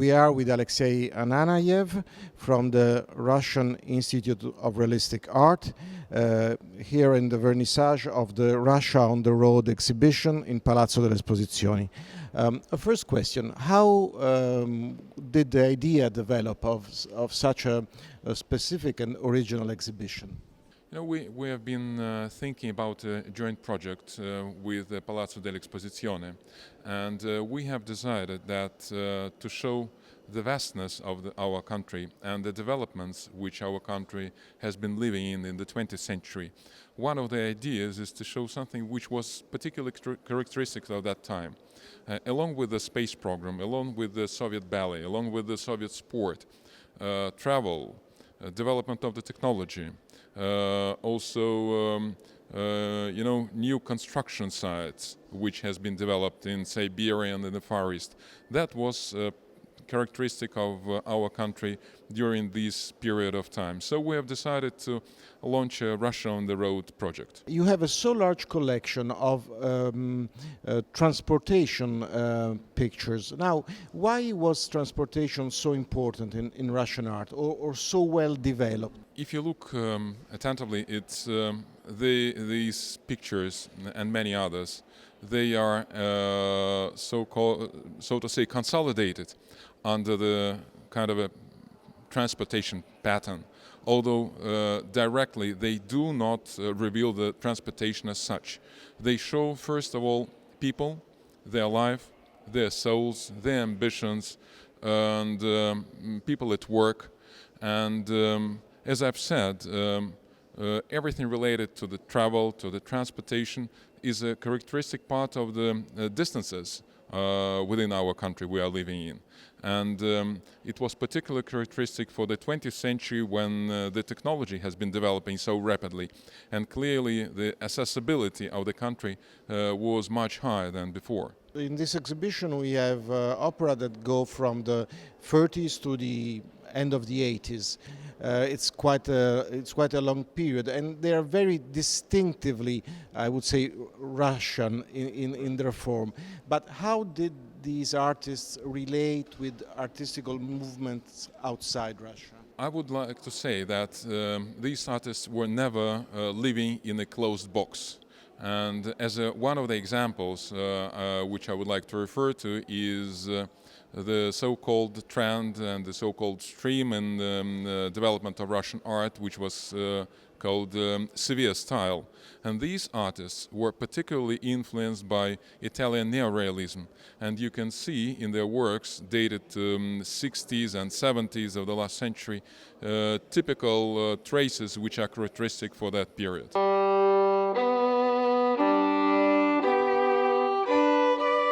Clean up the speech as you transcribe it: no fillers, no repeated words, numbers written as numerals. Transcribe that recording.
We are with ALEKSEJ ANANJEV from the Russian Institute of Realistic Art here in the vernissage of the Russia on the Road exhibition in Palazzo delle Esposizioni. A first question, how did the idea develop of such a specific and original exhibition? You know, we have been thinking about a joint project with Palazzo delle Esposizioni, and we have decided that to show the vastness of our country and the developments which our country has been living in the 20th century. One of the ideas is to show something which was particularly characteristic of that time. Along with the space program, along with the Soviet ballet, along with the Soviet sport, travel, development of the technology, new construction sites which has been developed in Siberia and in the Far East. That was characteristic of our country during this period of time. So we have decided to launch a Russia on the Road project. You have a so large collection of transportation pictures. Now, why was transportation so important in Russian art or so well developed? If you look attentively, it's these pictures and many others, they are so to say consolidated under the kind of a transportation pattern, although directly they do not reveal the transportation as such. They show, first of all, people, their life, their souls, their ambitions, and people at work. And as I've said, everything related to the travel, to the transportation, is a characteristic part of the distances within our country we are living in. And it was particularly characteristic for the 20th century when the technology has been developing so rapidly. And clearly the accessibility of the country was much higher than before. In this exhibition we have opera that go from the 30s to the end of the 80s. It's quite a long period, and they are very distinctively, I would say, Russian in their form. But how did these artists relate with artistical movements outside Russia? I would like to say that these artists were never living in a closed box. And as one of the examples which I would like to refer to is the so-called trend and the so-called stream in the development of Russian art, which was called severe style. And these artists were particularly influenced by Italian neorealism. And you can see in their works dated to 60s and 70s of the last century typical traces which are characteristic for that period.